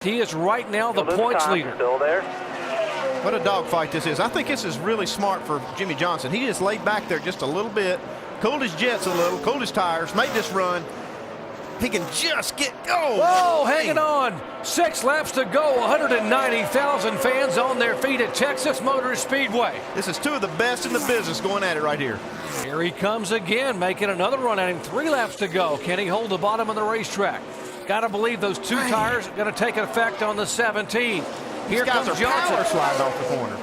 He is right now the points leader. Still there. What a dogfight this is. I think this is really smart for Jimmie Johnson. He just laid back there just a little bit, cooled his jets a little, cooled his tires, made this run. He can just get going. Whoa, hanging on. 6 laps to go. 190,000 fans on their feet at Texas Motor Speedway. This is two of the best in the business going at it right here. Here he comes again, making another run at him. 3 laps to go. Can he hold the bottom of the racetrack? Got to believe those 2 tires are going to take effect on the 17. Here comes Johnson. Power sliding off the corner.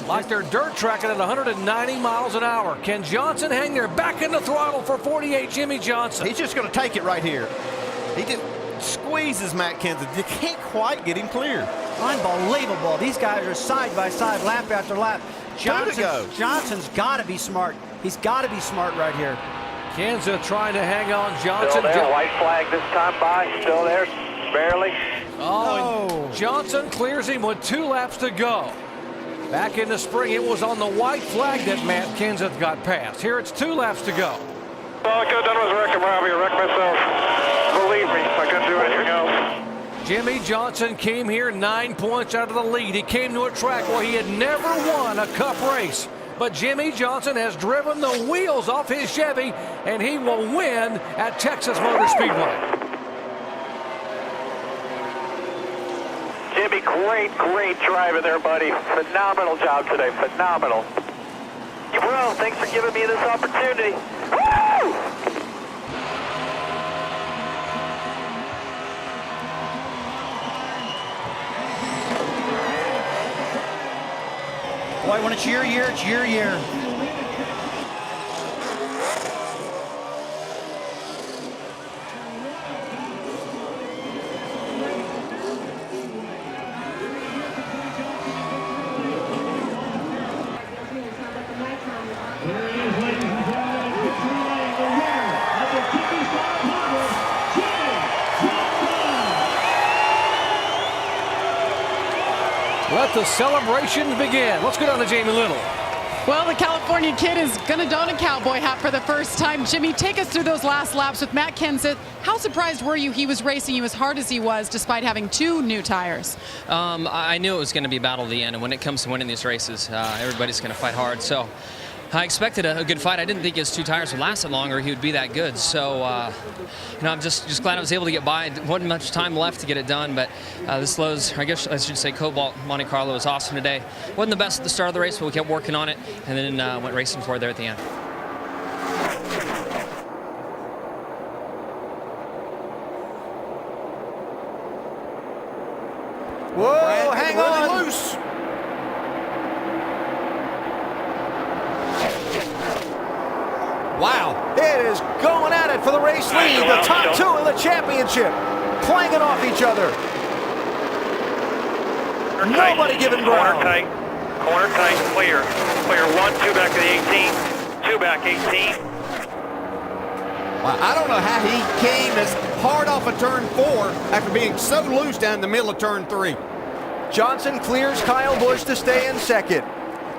Like they're dirt tracking at 190 miles an hour. Can Johnson hang there? Back in the throttle for 48, Jimmie Johnson. He's just going to take it right here. He just squeezes Matt Kenseth. You can't quite get him clear. Unbelievable. These guys are side by side, lap after lap. Johnson's got to be smart. He's got to be smart right here. Kenseth trying to hang on. Johnson. Still there. White flag this time by. Still there. Barely. Oh, and Johnson clears him with 2 laps to go. Back in the spring, it was on the white flag that Matt Kenseth got past. Here it's 2 laps to go. All I could have done was wreck him, Robbie. I wrecked myself. Believe me, I couldn't do anything else. Jimmie Johnson came here 9 points out of the lead. He came to a track where he had never won a Cup race. But Jimmie Johnson has driven the wheels off his Chevy, and he will win at Texas Motor Speedway. Jimmy, great driving there, buddy. Phenomenal job today. Phenomenal. Bro, thanks for giving me this opportunity. Woo! Boy, when it's your year, it's your year. Let the celebrations begin. Let's go down to Jamie Little. Well, the California kid is going to don a cowboy hat for the first time. Jimmie, take us through those last laps with Matt Kenseth. How surprised were you he was racing you as hard as he was despite having 2 new tires? I knew it was going to be a battle at the end, and when it comes to winning these races, everybody's going to fight hard. So I expected a good fight. I didn't think his 2 tires would last that long or he would be that good. So, I'm just glad I was able to get by. There wasn't much time left to get it done, but this Lowe's, I guess I should say Cobalt Monte Carlo was awesome today. Wasn't the best at the start of the race, but we kept working on it, and then went racing for it there at the end. Whoa, hang on. Loose. Wow, it is going at it for the race lead. The top 2 in the championship, clanging off each other. Nobody giving ground. Corner tight, clear. Clear 1, 2 back to the 18. 2 back, 18. Well, I don't know how he came as hard off of turn 4 after being so loose down in the middle of turn 3. Johnson clears Kyle Busch to stay in second.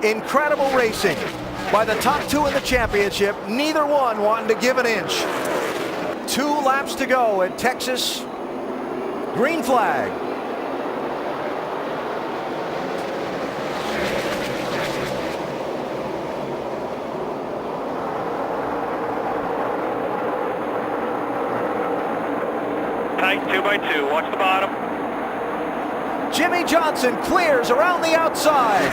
Incredible racing by the top 2 in the championship. Neither one wanting to give an inch. 2 laps to go at Texas. Green flag. Tight 2 by 2. Watch the bottom. Jimmie Johnson clears around the outside.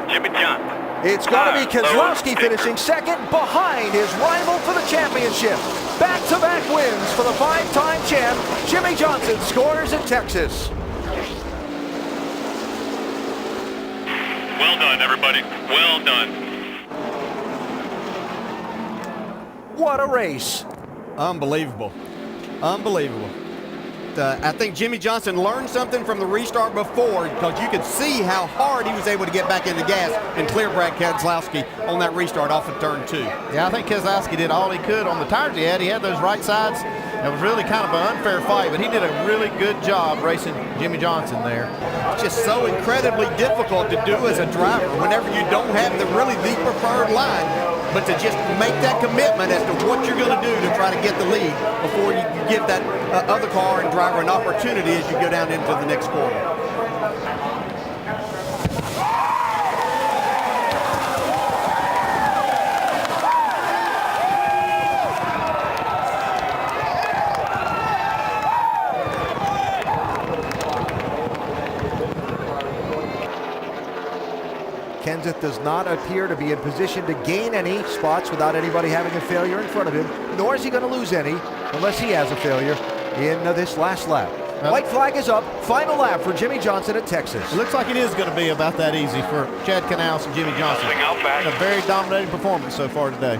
Jimmie Johnson. It's got to be Keselowski finishing second behind his rival for the championship. Back-to-back wins for the 5-time champ. Jimmie Johnson scores at Texas. Well done, everybody. Well done. What a race. Unbelievable. Unbelievable. I think Jimmie Johnson learned something from the restart before, because you could see how hard he was able to get back in the gas and clear Brad Keselowski on that restart off of turn 2. Yeah, I think Keselowski did all he could on the tires he had. He had those right sides. It was really kind of an unfair fight, but he did a really good job racing Jimmie Johnson there. It's just so incredibly difficult to do as a driver whenever you don't have the preferred line. but to just make that commitment as to what you're going to do to try to get the lead before you give that other car and driver an opportunity as you go down into the next corner. Kenseth does not appear to be in position to gain any spots without anybody having a failure in front of him, nor is he going to lose any unless he has a failure in this last lap. White flag is up. Final lap for Jimmie Johnson at Texas. It looks like it is going to be about that easy for Chad Knaus and Jimmie Johnson. A very dominating performance so far today.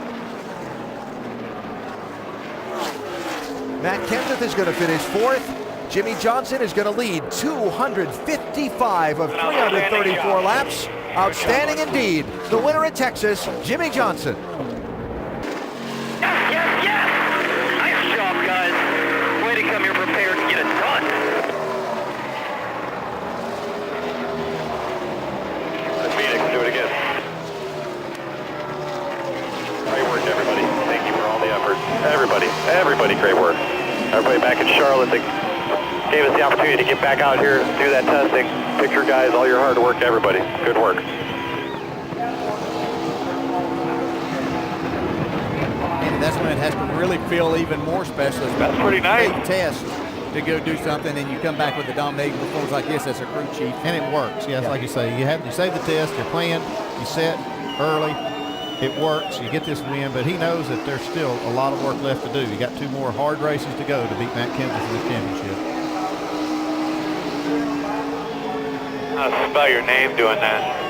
Matt Kenseth is going to finish fourth. Jimmie Johnson is going to lead 255 of 334 laps. Outstanding indeed. The winner at Texas, Jimmie Johnson. Yes, yes, yes! Nice job, guys. Way to come here prepared to get it done. Phoenix, do it again. Great work, everybody. Thank you for all the effort. Everybody, great work. Everybody back in Charlotte that gave us the opportunity to get back out here and do that testing. Picture guys, all your hard work, everybody. Good work. And that's when it has to really feel even more special. That's pretty nice. Big test to go do something, and you come back with a dominating performance like this as a crew chief. And it works. Yes, like you say, you say the test, you plan, you set early. It works. You get this win, but he knows that there's still a lot of work left to do. You got 2 more hard races to go to beat Matt Kenseth for the championship. I'll spell your name doing that.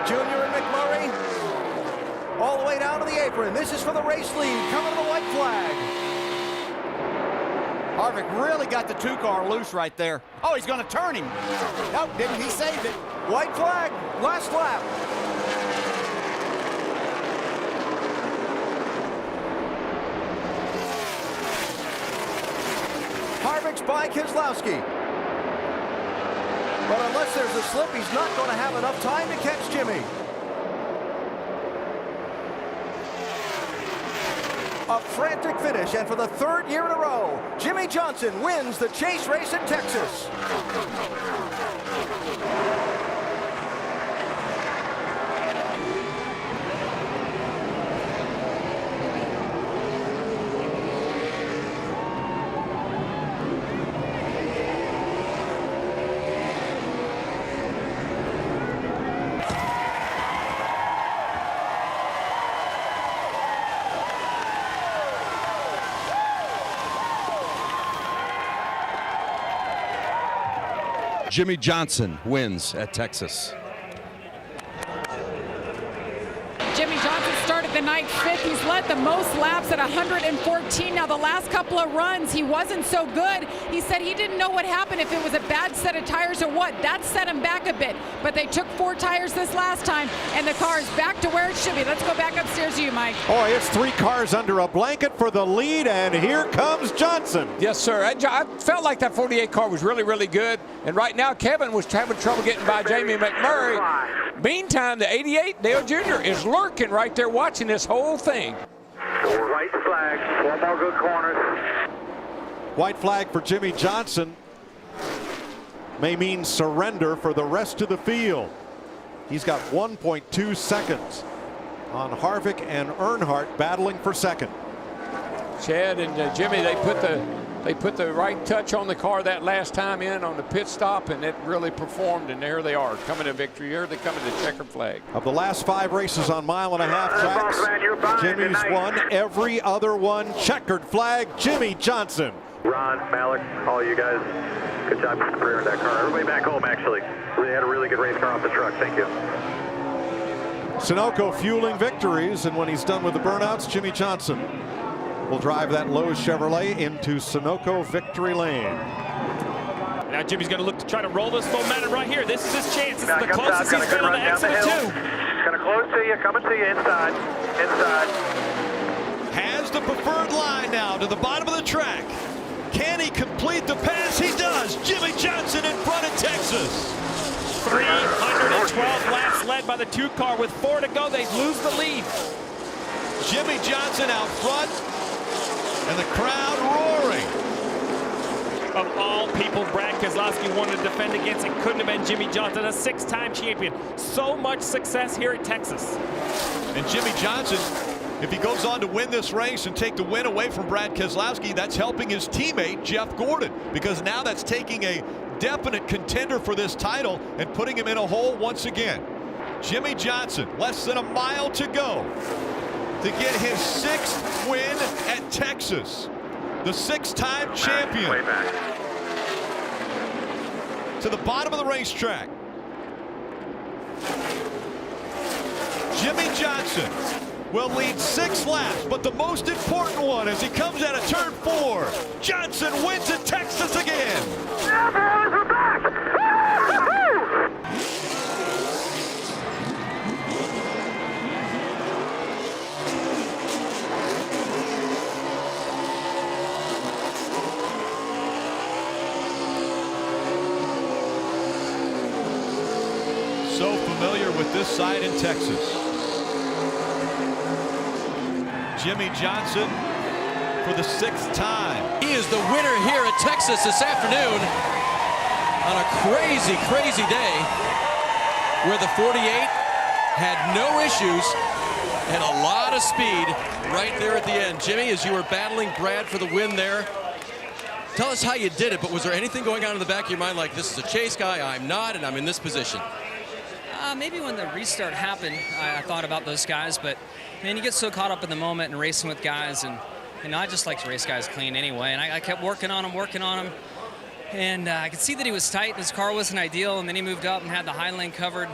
Junior and McMurray all the way down to the apron. This is for the race lead, coming to the white flag. Harvick really got the 2-car loose right there. Oh, he's going to turn him. Nope, didn't. He saved it. White flag, last lap. Harvick's by Keselowski. But unless there's a slip, he's not going to have enough time to catch Jimmie. A frantic finish, and for the 3rd year in a row, Jimmie Johnson wins the chase race at Texas. Jimmie Johnson wins at Texas. Jimmie Johnson started the night 5th. He's led the most laps at 114. Now, the last couple of runs, he wasn't so good. He said he didn't know what happened, if it was a bad set of tires or what. That set him back a bit. But they took 4 tires this last time, and the car is back to where it should be. Let's go back upstairs to you, Mike. Oh, it's 3 cars under a blanket for the lead, and here comes Johnson. Yes, sir. I felt like that 48 car was really, really good. And right now, Kevin was having trouble getting by Jamie McMurray. Meantime, the 88, Dale Jr., is lurking right there watching this whole thing. White flag, 4 more good corners. White flag for Jimmie Johnson may mean surrender for the rest of the field. He's got 1.2 seconds on Harvick and Earnhardt battling for second. Chad and Jimmy, they put the right touch on the car that last time in on the pit stop, and it really performed, and there they are coming to victory. Here they come to the checkered flag. Of the last 5 races on 1.5 tracks, Jimmy's won every other one. Checkered flag, Jimmie Johnson. Ron, Malik, all you guys, good job preparing that car. Everybody back home, actually. We had a really good race car off the truck. Thank you. Sunoco fueling victories, and when he's done with the burnouts, Jimmie Johnson will drive that Lowe's Chevrolet into Sunoco victory lane. Now Jimmy's going to look to try to roll this momentum right here. This is his chance. This is the closest he's been on the exit of 2. It's going to close to you, coming to you inside. Has the preferred line now to the bottom of the track. Can he complete the pass? He does. Jimmie Johnson in front of Texas. 312 laps led by the 2 car. With 4 to go, they lose the lead. Jimmie Johnson out front, and the crowd roaring. Of all people Brad Keselowski wanted to defend against, it couldn't have been Jimmie Johnson, a 6-time champion. So much success here at Texas. And Jimmie Johnson, if he goes on to win this race and take the win away from Brad Keselowski, that's helping his teammate Jeff Gordon, because now that's taking a definite contender for this title and putting him in a hole once again. Jimmie Johnson, less than a mile to go to get his 6th win at Texas. The 6-time champion. Way back. To the bottom of the racetrack. Jimmie Johnson will lead 6 laps, but the most important one as he comes out of turn 4. Johnson wins at Texas again. We're back. So familiar with this side in Texas. Jimmie Johnson for the 6th time. He is the winner here at Texas this afternoon on a crazy, crazy day where the 48 had no issues and a lot of speed right there at the end. Jimmie, as you were battling Brad for the win there, tell us how you did it, but was there anything going on in the back of your mind like, this is a chase guy, I'm not, and I'm in this position? Maybe when the restart happened, I thought about those guys, but man, you get so caught up in the moment and racing with guys, and I just like to race guys clean anyway, and I kept working on him, and I could see that he was tight, his car wasn't ideal, and then he moved up and had the high lane covered,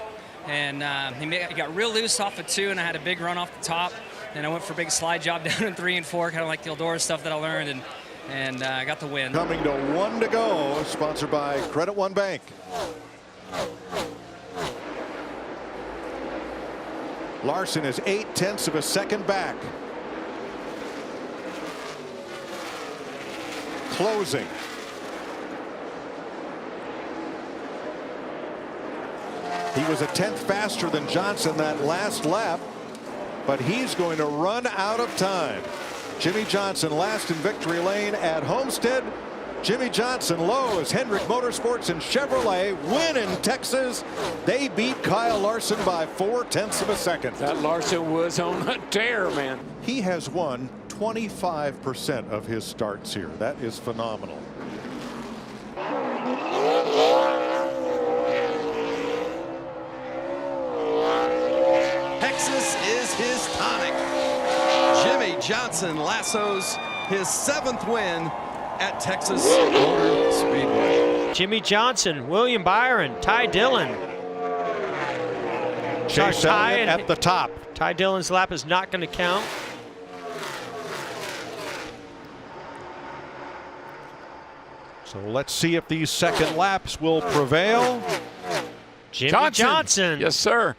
and he got real loose off of 2, and I had a big run off the top, and I went for a big slide job down in 3 and 4, kind of like the Eldora stuff that I learned, and I got the win. Coming to 1 to go, sponsored by Credit One Bank. Larson is 0.8 of a second back. Closing. He was a 10th faster than Johnson that last lap, but he's going to run out of time. Jimmie Johnson last in victory lane at Homestead. Jimmie Johnson, Lowe's, Hendrick Motorsports, and Chevrolet win in Texas. They beat Kyle Larson by 0.4 of a second. That Larson was on a tear, man. He has won 25% of his starts here. That is phenomenal. Texas is his tonic. Jimmie Johnson lassos his 7th win at Texas Motor Speedway. Jimmie Johnson, William Byron, Ty Dillon. Chase Elliott at the top. Ty Dillon's lap is not going to count. So let's see if these second laps will prevail. Jimmie Johnson. Yes, sir.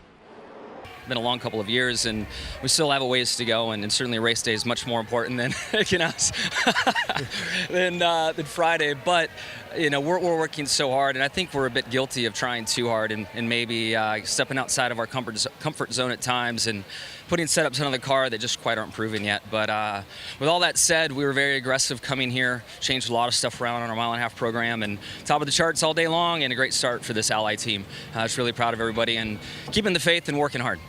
Been a long couple of years, and we still have a ways to go, and certainly race day is much more important than than Friday. But we're working so hard, and I think we're a bit guilty of trying too hard and maybe stepping outside of our comfort zone at times and putting setups on the car that just quite aren't proven yet. But with all that said, we were very aggressive coming here, changed a lot of stuff around on our mile-and-a-half program, and top of the charts all day long, and a great start for this Ally team. I was really proud of everybody and keeping the faith and working hard.